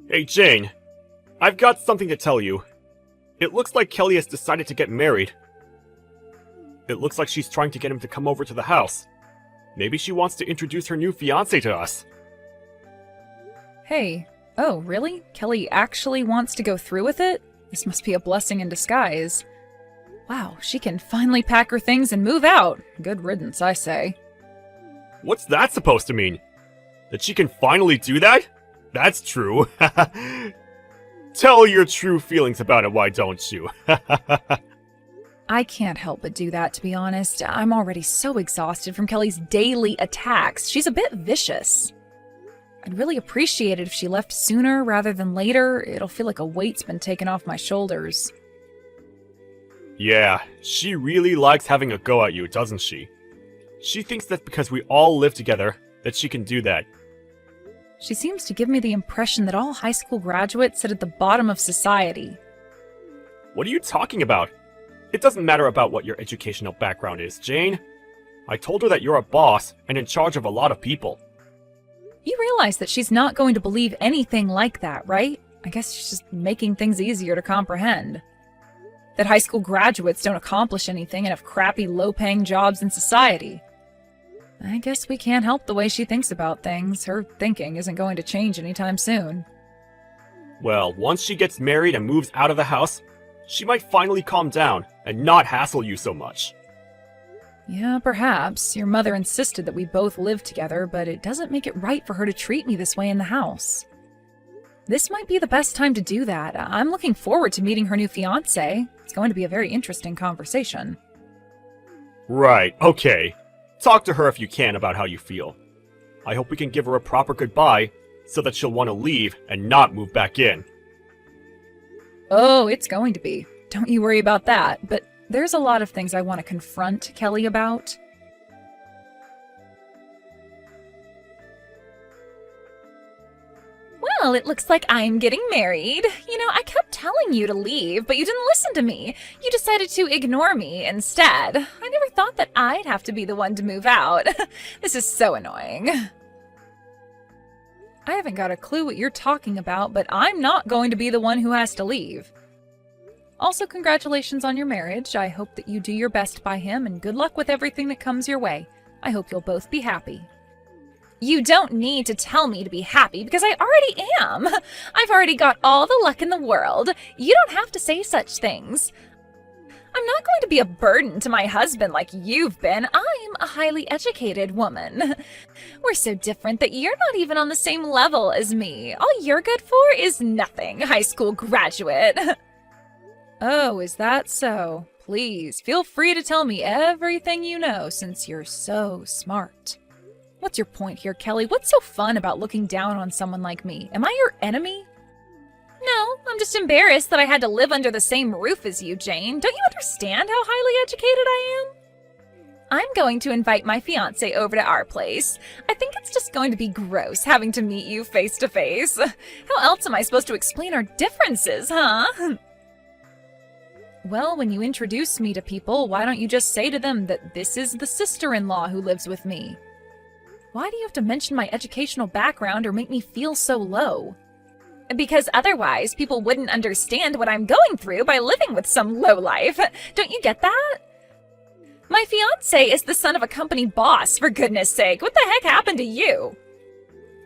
Hey Jane, I've got something to tell you. It looks like Kelly has decided to get married. It looks like she's trying to get him to come over to the house. Maybe she wants to introduce her new fiancé to us. Hey. Oh, really? Kelly actually wants to go through with it? This must be a blessing in disguise. Wow, she can finally pack her things and move out. Good riddance, I say. What's that supposed to mean? That she can finally do that? That's true. Tell your true feelings about it, why don't you? I can't help but do that, to be honest. I'm already so exhausted from Kelly's daily attacks. She's a bit vicious. I'd really appreciate it if she left sooner rather than later. It'll feel like a weight's been taken off my shoulders. Yeah, she really likes having a go at you, doesn't she? She thinks that because we all live together, that she can do that. She seems to give me the impression that all high school graduates sit at the bottom of society. What are you talking about? It doesn't matter about what your educational background is, Jane. I told her that you're a boss and in charge of a lot of people. You realize that she's not going to believe anything like that, right? I guess she's just making things easier to comprehend. That high school graduates don't accomplish anything and have crappy, low-paying jobs in society. I guess we can't help the way she thinks about things. Her thinking isn't going to change anytime soon. Well, once she gets married and moves out of the house, she might finally calm down and not hassle you so much. Yeah, perhaps. Your mother insisted that we both live together, but it doesn't make it right for her to treat me this way in the house. This might be the best time to do that. I'm looking forward to meeting her new fiancé. It's going to be a very interesting conversation. Right, okay. Talk to her if you can about how you feel. I hope we can give her a proper goodbye so that she'll want to leave and not move back in. Oh, it's going to be. Don't you worry about that, but there's a lot of things I want to confront Kelly about. Well, it looks like I'm getting married. You know, I kept telling you to leave, but you didn't listen to me. You decided to ignore me instead. I never thought that I'd have to be the one to move out. This is so annoying. I haven't got a clue what you're talking about, but I'm not going to be the one who has to leave. Also, congratulations on your marriage. I hope that you do your best by him, and good luck with everything that comes your way. I hope you'll both be happy. You don't need to tell me to be happy because I already am. I've already got all the luck in the world. You don't have to say such things. I'm not going to be a burden to my husband like you've been. I'm a highly educated woman. We're so different that you're not even on the same level as me. All you're good for is nothing, high school graduate. Oh, is that so? Please, feel free to tell me everything you know since you're so smart. What's your point here, Kelly? What's so fun about looking down on someone like me? Am I your enemy? No, I'm just embarrassed that I had to live under the same roof as you, Jane. Don't you understand how highly educated I am? I'm going to invite my fiancé over to our place. I think it's just going to be gross having to meet you face to face. How else am I supposed to explain our differences, huh? Well, when you introduce me to people, why don't you just say to them that this is the sister-in-law who lives with me? Why do you have to mention my educational background or make me feel so low? Because otherwise, people wouldn't understand what I'm going through by living with some lowlife. Don't you get that? My fiancé is the son of a company boss, for goodness sake. What the heck happened to you?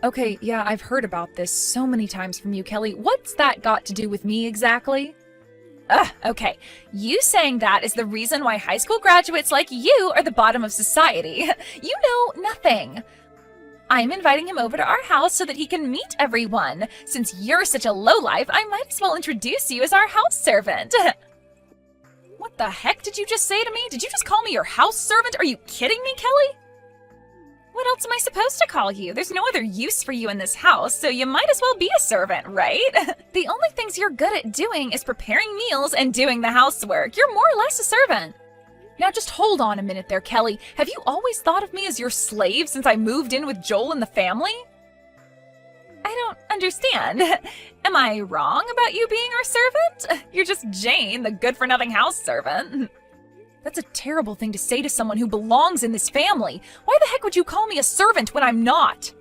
Okay, yeah, I've heard about this so many times from you, Kelly. What's that got to do with me exactly? Okay. You saying that is the reason why high school graduates like you are the bottom of society. You know nothing. I'm inviting him over to our house so that he can meet everyone. Since you're such a lowlife, I might as well introduce you as our house servant. What the heck did you just say to me? Did you just call me your house servant? Are you kidding me, Kelly? What else am I supposed to call you? There's no other use for you in this house, so you might as well be a servant, right? The only things you're good at doing is preparing meals and doing the housework. You're more or less a servant. Now just hold on a minute there, Kelly. Have you always thought of me as your slave since I moved in with Joel and the family? I don't understand. Am I wrong about you being our servant? You're just Jane, the good-for-nothing house servant. That's a terrible thing to say to someone who belongs in this family. Why the heck would you call me a servant when I'm not?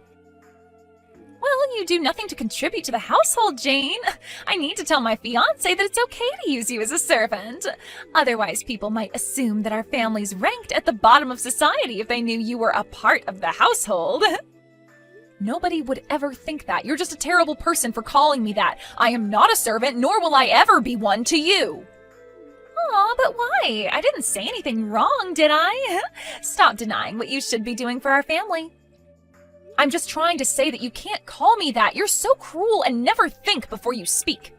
Well, you do nothing to contribute to the household, Jane. I need to tell my fiancé that it's okay to use you as a servant. Otherwise, people might assume that our family's ranked at the bottom of society if they knew you were a part of the household. Nobody would ever think that. You're just a terrible person for calling me that. I am not a servant, nor will I ever be one to you. Aw, but why? I didn't say anything wrong, did I? Stop denying what you should be doing for our family. I'm just trying to say that you can't call me that. You're so cruel and never think before you speak.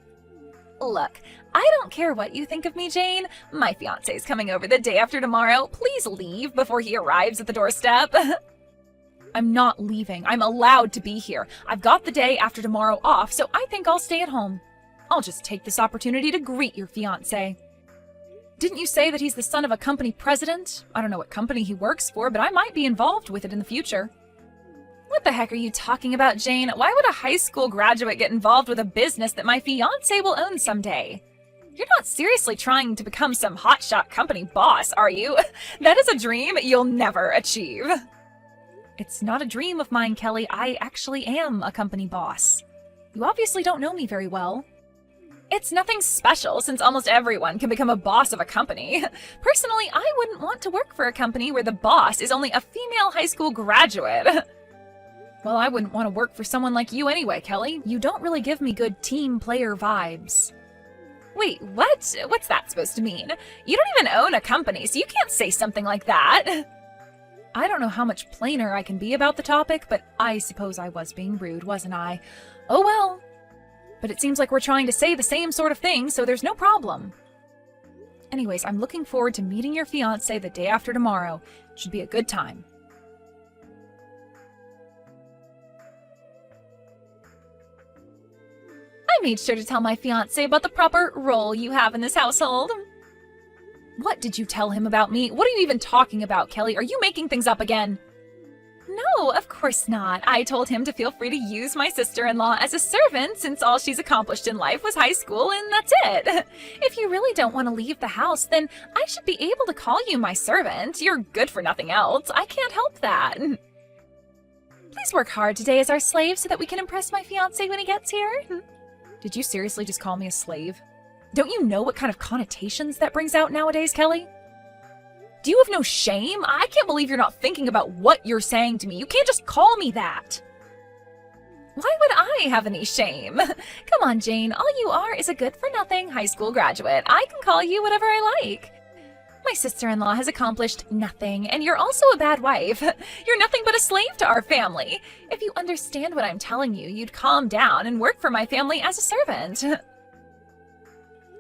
Look, I don't care what you think of me, Jane. My fiancé's coming over the day after tomorrow. Please leave before he arrives at the doorstep. I'm not leaving. I'm allowed to be here. I've got the day after tomorrow off, so I think I'll stay at home. I'll just take this opportunity to greet your fiancé. Didn't you say that he's the son of a company president? I don't know what company he works for, but I might be involved with it in the future. What the heck are you talking about, Jane? Why would a high school graduate get involved with a business that my fiancé will own someday? You're not seriously trying to become some hotshot company boss, are you? That is a dream you'll never achieve. It's not a dream of mine, Kelly. I actually am a company boss. You obviously don't know me very well. It's nothing special since almost everyone can become a boss of a company. Personally, I wouldn't want to work for a company where the boss is only a female high school graduate. Well, I wouldn't want to work for someone like you anyway, Kelly. You don't really give me good team player vibes. Wait, what? What's that supposed to mean? You don't even own a company, so you can't say something like that. I don't know how much plainer I can be about the topic, but I suppose I was being rude, wasn't I? Oh well. But it seems like we're trying to say the same sort of thing, so there's no problem. Anyways, I'm looking forward to meeting your fiancé the day after tomorrow. It should be a good time. I made sure to tell my fiancé about the proper role you have in this household. What did you tell him about me? What are you even talking about, Kelly? Are you making things up again? No, of course not. I told him to feel free to use my sister-in-law as a servant since all she's accomplished in life was high school and that's it. If you really don't want to leave the house, then I should be able to call you my servant. You're good for nothing else. I can't help that. Please work hard today as our slave so that we can impress my fiancé when he gets here. Did you seriously just call me a slave? Don't you know what kind of connotations that brings out nowadays, Kelly? Do you have no shame? I can't believe you're not thinking about what you're saying to me. You can't just call me that. Why would I have any shame? Come on, Jane. All you are is a good-for-nothing high school graduate. I can call you whatever I like. My sister-in-law has accomplished nothing, and you're also a bad wife. You're nothing but a slave to our family. If you understand what I'm telling you, you'd calm down and work for my family as a servant.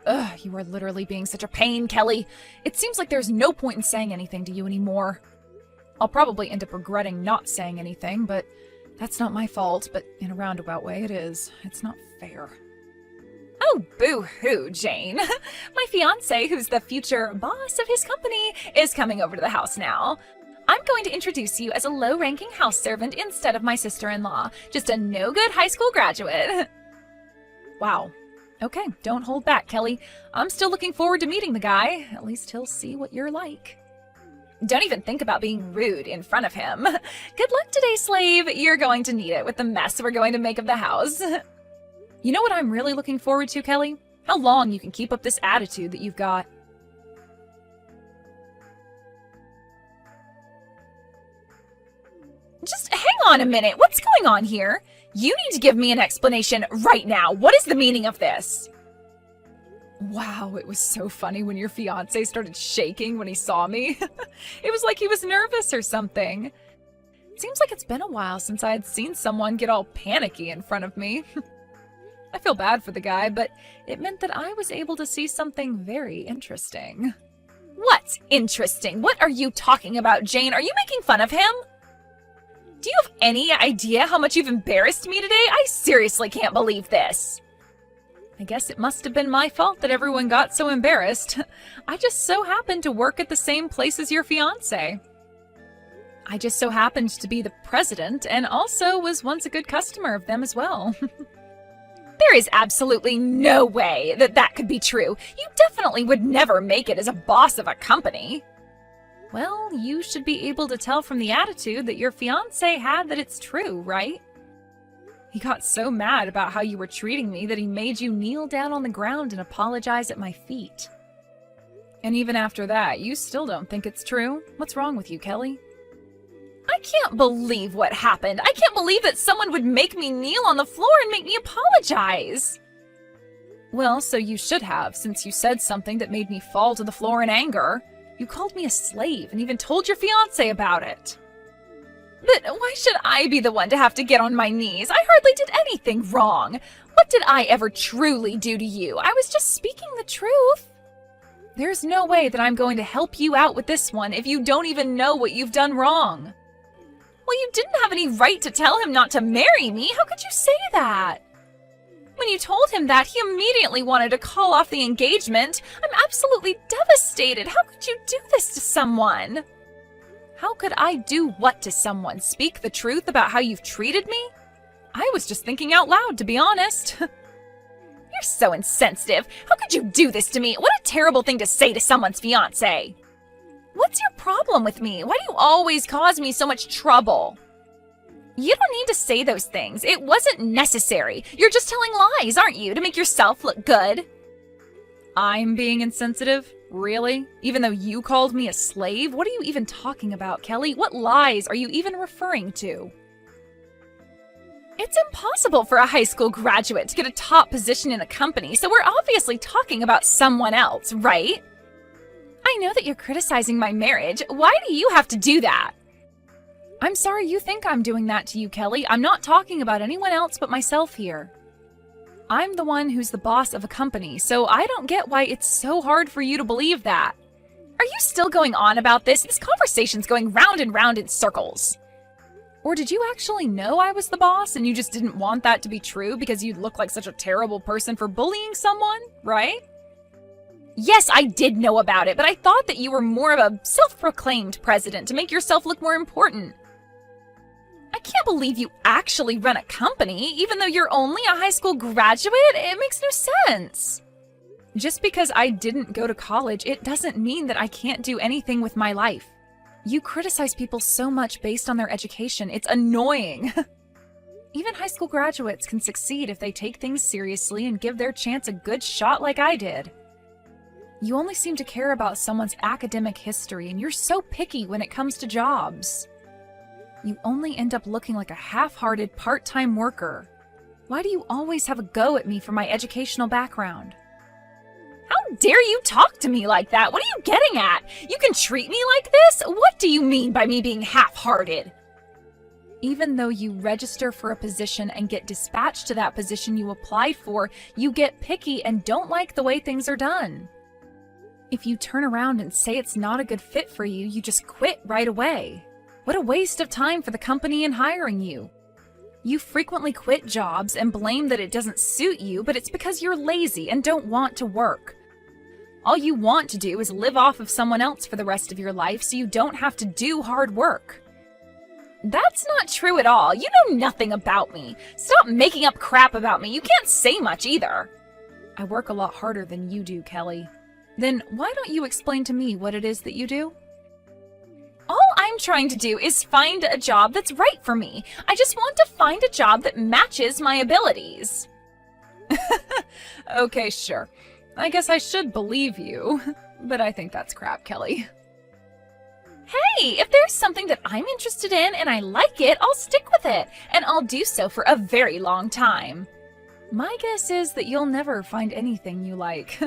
Ugh, you are literally being such a pain, Kelly. It seems like there's no point in saying anything to you anymore. I'll probably end up regretting not saying anything, but that's not my fault. But in a roundabout way, it is. It's not fair. Oh, boo-hoo, Jane. My fiancé, who's the future boss of his company, is coming over to the house now. I'm going to introduce you as a low-ranking house servant instead of my sister-in-law. Just a no-good high school graduate. Wow. Okay, don't hold back, Kelly. I'm still looking forward to meeting the guy. At least he'll see what you're like. Don't even think about being rude in front of him. Good luck today, slave. You're going to need it with the mess we're going to make of the house. You know what I'm really looking forward to, Kelly? How long you can keep up this attitude that you've got. Just hang on a minute. What's going on here? You need to give me an explanation right now. What is the meaning of this? Wow, it was so funny when your fiancé started shaking when he saw me. It was like he was nervous or something. It seems like it's been a while since I had seen someone get all panicky in front of me. I feel bad for the guy, but it meant that I was able to see something very interesting. What's interesting? What are you talking about, Jane? Are you making fun of him? Do you have any idea how much you've embarrassed me today? I seriously can't believe this. I guess it must have been my fault that everyone got so embarrassed. I just so happened to work at the same place as your fiancé. I just so happened to be the president and also was once a good customer of them as well. There is absolutely no way that that could be true. You definitely would never make it as a boss of a company. Well, you should be able to tell from the attitude that your fiancé had that it's true, right? He got so mad about how you were treating me that he made you kneel down on the ground and apologize at my feet. And even after that, you still don't think it's true? What's wrong with you, Kelly? I can't believe what happened. I can't believe that someone would make me kneel on the floor and make me apologize. Well, so you should have, since you said something that made me fall to the floor in anger. You called me a slave and even told your fiancé about it. But why should I be the one to have to get on my knees? I hardly did anything wrong. What did I ever truly do to you? I was just speaking the truth. There's no way that I'm going to help you out with this one if you don't even know what you've done wrong. Well, you didn't have any right to tell him not to marry me. How could you say that? When you told him that, he immediately wanted to call off the engagement. I'm absolutely devastated. How could you do this to someone? How could I do what to someone? Speak the truth about how you've treated me? I was just thinking out loud, to be honest. You're so insensitive. How could you do this to me? What a terrible thing to say to someone's fiancé. What's your problem with me? Why do you always cause me so much trouble? You don't need to say those things. It wasn't necessary. You're just telling lies, aren't you, to make yourself look good? I'm being insensitive? Really? Even though you called me a slave? What are you even talking about, Kelly? What lies are you even referring to? It's impossible for a high school graduate to get a top position in a company, so we're obviously talking about someone else, right? I know that you're criticizing my marriage. Why do you have to do that? I'm sorry you think I'm doing that to you, Kelly. I'm not talking about anyone else but myself here. I'm the one who's the boss of a company, so I don't get why it's so hard for you to believe that. Are you still going on about this? This conversation's going round and round in circles. Or did you actually know I was the boss and you just didn't want that to be true because you'd look like such a terrible person for bullying someone, right? Yes, I did know about it, but I thought that you were more of a self-proclaimed president to make yourself look more important. I can't believe you actually run a company, even though you're only a high school graduate. It makes no sense. Just because I didn't go to college, it doesn't mean that I can't do anything with my life. You criticize people so much based on their education. It's annoying. Even high school graduates can succeed if they take things seriously and give their chance a good shot like I did. You only seem to care about someone's academic history, and you're so picky when it comes to jobs. You only end up looking like a half-hearted part-time worker. Why do you always have a go at me for my educational background? How dare you talk to me like that? What are you getting at? You can treat me like this? What do you mean by me being half-hearted? Even though you register for a position and get dispatched to that position you applied for, you get picky and don't like the way things are done. If you turn around and say it's not a good fit for you, you just quit right away. What a waste of time for the company in hiring you. You frequently quit jobs and blame that it doesn't suit you, but it's because you're lazy and don't want to work. All you want to do is live off of someone else for the rest of your life so you don't have to do hard work. That's not true at all. You know nothing about me. Stop making up crap about me. You can't say much either. I work a lot harder than you do, Kelly. Then why don't you explain to me what it is that you do? All I'm trying to do is find a job that's right for me. I just want to find a job that matches my abilities. Okay, sure. I guess I should believe you, but I think that's crap, Kelly. Hey, if there's something that I'm interested in and I like it, I'll stick with it, and I'll do so for a very long time. My guess is that you'll never find anything you like,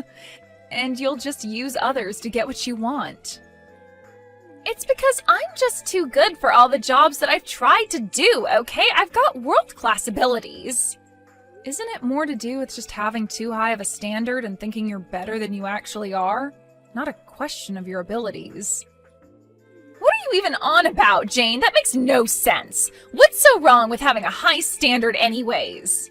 and you'll just use others to get what you want. It's because I'm just too good for all the jobs that I've tried to do, okay? I've got world-class abilities. Isn't it more to do with just having too high of a standard and thinking you're better than you actually are? Not a question of your abilities. What are you even on about, Jane? That makes no sense. What's so wrong with having a high standard anyways?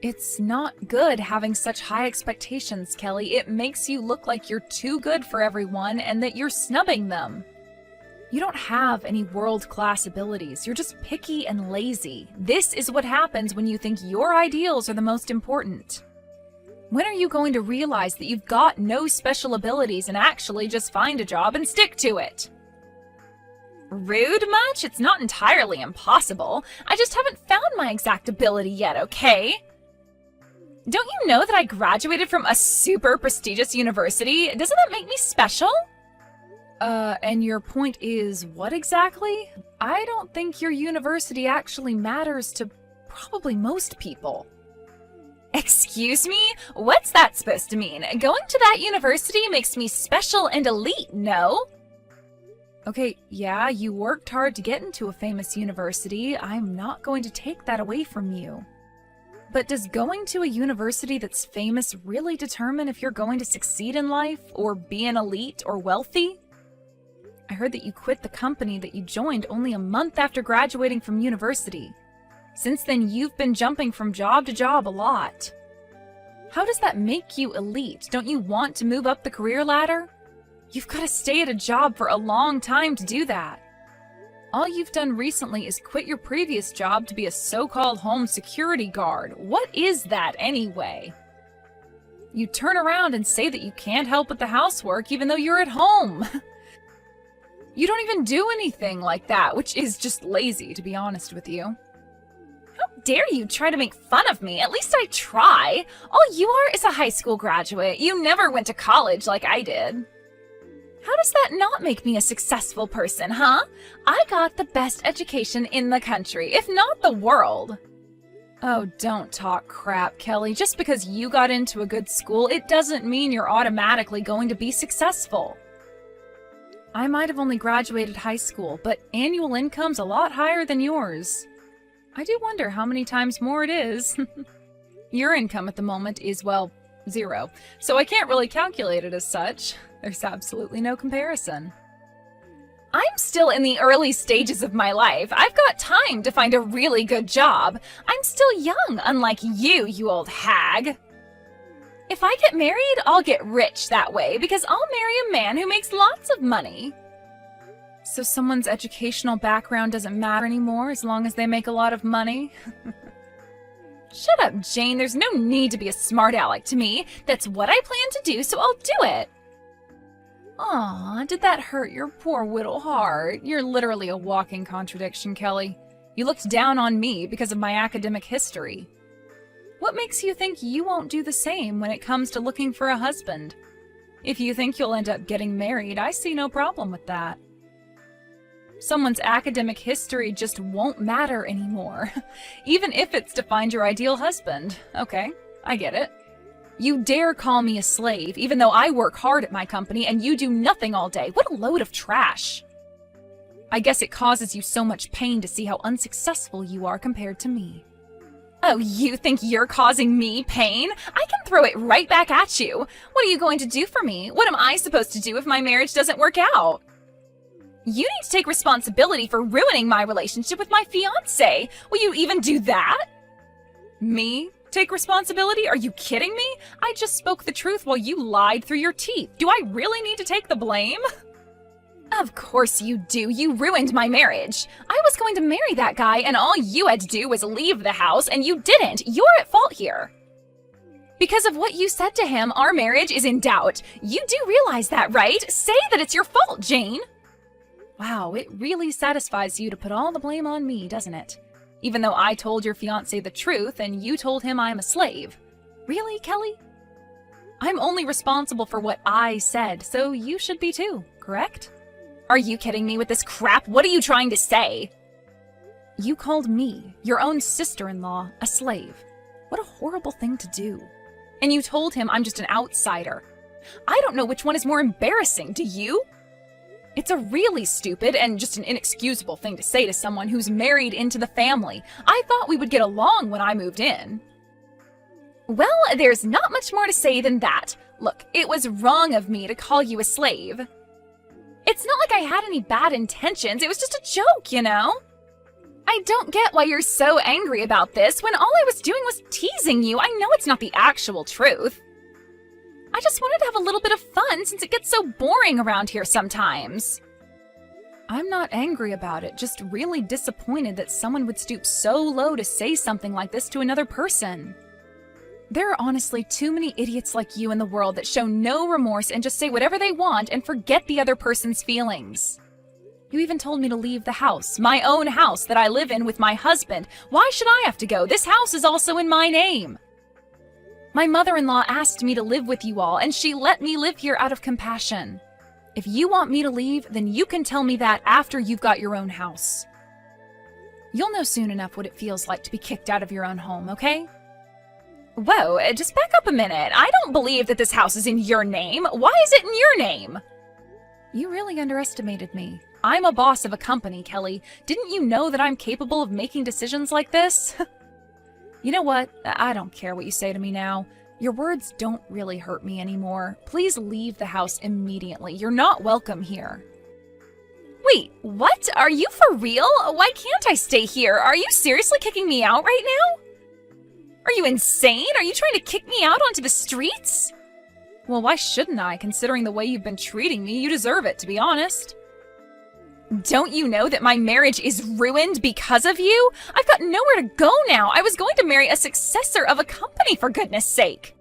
It's not good having such high expectations, Kelly. It makes you look like you're too good for everyone and that you're snubbing them. You don't have any world-class abilities. You're just picky and lazy. This is what happens when you think your ideals are the most important. When are you going to realize that you've got no special abilities and actually just find a job and stick to it? rude much. It's not entirely impossible. I just haven't found my exact ability yet, okay? Don't you know that I graduated from a super prestigious university? Doesn't that make me special? And your point is what exactly? I don't think your university actually matters to probably most people. Excuse me? What's that supposed to mean? Going to that university makes me special and elite, no? Okay, yeah, you worked hard to get into a famous university. I'm not going to take that away from you. But does going to a university that's famous really determine if you're going to succeed in life, or be an elite or wealthy? I heard that you quit the company that you joined only a month after graduating from university. Since then, you've been jumping from job to job a lot. How does that make you elite? Don't you want to move up the career ladder? You've got to stay at a job for a long time to do that. All you've done recently is quit your previous job to be a so-called home security guard. What is that anyway? You turn around and say that you can't help with the housework even though you're at home. You don't even do anything like that, which is just lazy, to be honest with you. How dare you try to make fun of me? At least I try. All you are is a high school graduate. You never went to college like I did. How does that not make me a successful person, huh? I got the best education in the country, if not the world. Oh, don't talk crap, Kelly. Just because you got into a good school, it doesn't mean you're automatically going to be successful. I might have only graduated high school, but annual income's a lot higher than yours. I do wonder how many times more it is. Your income at the moment is, well, 0, so I can't really calculate it as such. There's absolutely no comparison. I'm still in the early stages of my life. I've got time to find a really good job. I'm still young, unlike you, you old hag. If I get married, I'll get rich that way because I'll marry a man who makes lots of money. So someone's educational background doesn't matter anymore as long as they make a lot of money? Shut up, Jane. There's no need to be a smart aleck to me. That's what I plan to do, so I'll do it. Aw, did that hurt your poor little heart? You're literally a walking contradiction, Kelly. You looked down on me because of my academic history. What makes you think you won't do the same when it comes to looking for a husband? If you think you'll end up getting married, I see no problem with that. Someone's academic history just won't matter anymore, even if it's to find your ideal husband. Okay, I get it. You dare call me a slave, even though I work hard at my company and you do nothing all day. What a load of trash. I guess it causes you so much pain to see how unsuccessful you are compared to me. Oh, you think you're causing me pain? I can throw it right back at you. What are you going to do for me? What am I supposed to do if my marriage doesn't work out? You need to take responsibility for ruining my relationship with my fiancé. Will you even do that? Me? Take responsibility? Are you kidding me? I just spoke the truth while you lied through your teeth. Do I really need to take the blame? Of course you do. You ruined my marriage. I was going to marry that guy and all you had to do was leave the house and you didn't. You're at fault here. Because of what you said to him, our marriage is in doubt. You do realize that, right? Say that it's your fault, Jane. Wow, it really satisfies you to put all the blame on me, doesn't it? Even though I told your fiancé the truth and you told him I'm a slave. Really, Kelly? I'm only responsible for what I said, so you should be too, correct? Are you kidding me with this crap? What are you trying to say? You called me, your own sister-in-law, a slave. What a horrible thing to do. And you told him I'm just an outsider. I don't know which one is more embarrassing, do you? It's a really stupid and just an inexcusable thing to say to someone who's married into the family. I thought we would get along when I moved in. Well, there's not much more to say than that. Look, it was wrong of me to call you a slave. It's not like I had any bad intentions. It was just a joke, you know? I don't get why you're so angry about this when all I was doing was teasing you. I know it's not the actual truth. I just wanted to have a little bit of fun since it gets so boring around here sometimes. I'm not angry about it, just really disappointed that someone would stoop so low to say something like this to another person. There are honestly too many idiots like you in the world that show no remorse and just say whatever they want and forget the other person's feelings. You even told me to leave the house, my own house that I live in with my husband. Why should I have to go? This house is also in my name. My mother-in-law asked me to live with you all, and she let me live here out of compassion. If you want me to leave, then you can tell me that after you've got your own house. You'll know soon enough what it feels like to be kicked out of your own home, okay? Whoa, just back up a minute. I don't believe that this house is in your name. Why is it in your name? You really underestimated me. I'm a boss of a company, Kelly. Didn't you know that I'm capable of making decisions like this? You know what? I don't care what you say to me now. Your words don't really hurt me anymore. Please leave the house immediately. You're not welcome here. Wait, what? Are you for real? Why can't I stay here? Are you seriously kicking me out right now? Are you insane? Are you trying to kick me out onto the streets? Well, why shouldn't I, considering the way you've been treating me? You deserve it, to be honest. Don't you know that my marriage is ruined because of you? I've got nowhere to go now. I was going to marry a successor of a company, for goodness sake.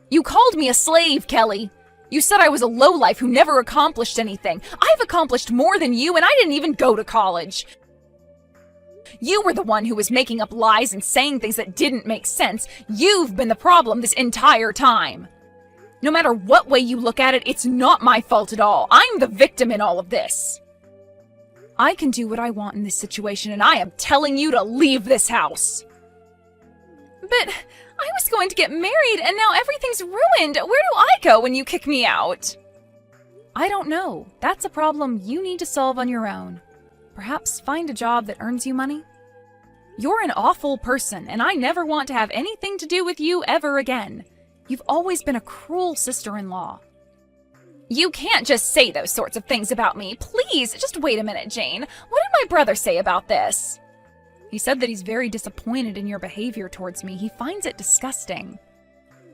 You called me a slave, Kelly. You said I was a lowlife who never accomplished anything. I've accomplished more than you, and I didn't even go to college. You were the one who was making up lies and saying things that didn't make sense. You've been the problem this entire time. No matter what way you look at it, it's not my fault at all. I'm the victim in all of this. I can do what I want in this situation, and I am telling you to leave this house. But I was going to get married, and now everything's ruined. Where do I go when you kick me out? I don't know. That's a problem you need to solve on your own. Perhaps find a job that earns you money? You're an awful person, and I never want to have anything to do with you ever again. You've always been a cruel sister-in-law. You can't just say those sorts of things about me. Please, just wait a minute, Jane. What did my brother say about this? He said that he's very disappointed in your behavior towards me. He finds it disgusting.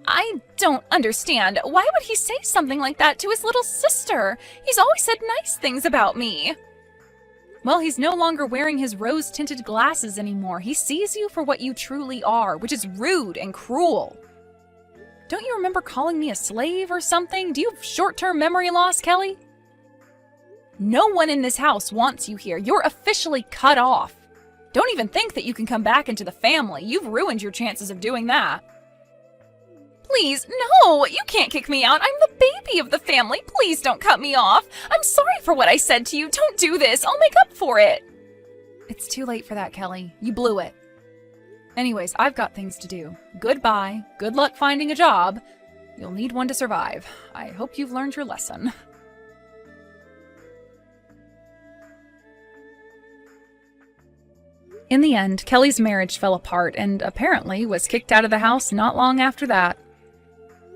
I don't understand. Why would he say something like that to his little sister? He's always said nice things about me. Well, he's no longer wearing his rose-tinted glasses anymore. He sees you for what you truly are, which is rude and cruel. Don't you remember calling me a slave or something? Do you have short-term memory loss, Kelly? No one in this house wants you here. You're officially cut off. Don't even think that you can come back into the family. You've ruined your chances of doing that. Please, no! You can't kick me out. I'm the baby of the family. Please don't cut me off. I'm sorry for what I said to you. Don't do this. I'll make up for it. It's too late for that, Kelly. You blew it. Anyways, I've got things to do. Goodbye. Good luck finding a job. You'll need one to survive. I hope you've learned your lesson. In the end, Kelly's marriage fell apart and apparently was kicked out of the house not long after that.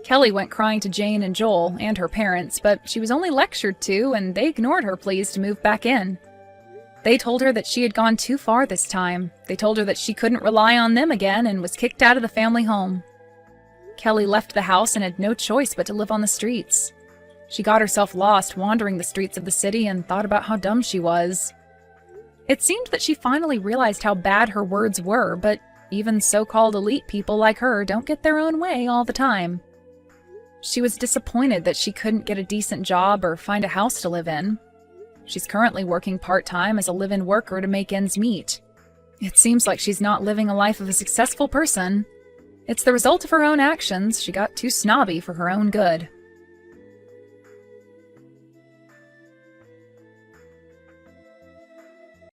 Kelly went crying to Jane and Joel and her parents, but she was only lectured to and they ignored her pleas to move back in. They told her that she had gone too far this time. They told her that she couldn't rely on them again and was kicked out of the family home. Kelly left the house and had no choice but to live on the streets. She got herself lost wandering the streets of the city and thought about how dumb she was. It seemed that she finally realized how bad her words were, but even so-called elite people like her don't get their own way all the time. She was disappointed that she couldn't get a decent job or find a house to live in. She's currently working part-time as a live-in worker to make ends meet. It seems like she's not living a life of a successful person. It's the result of her own actions. She got too snobby for her own good.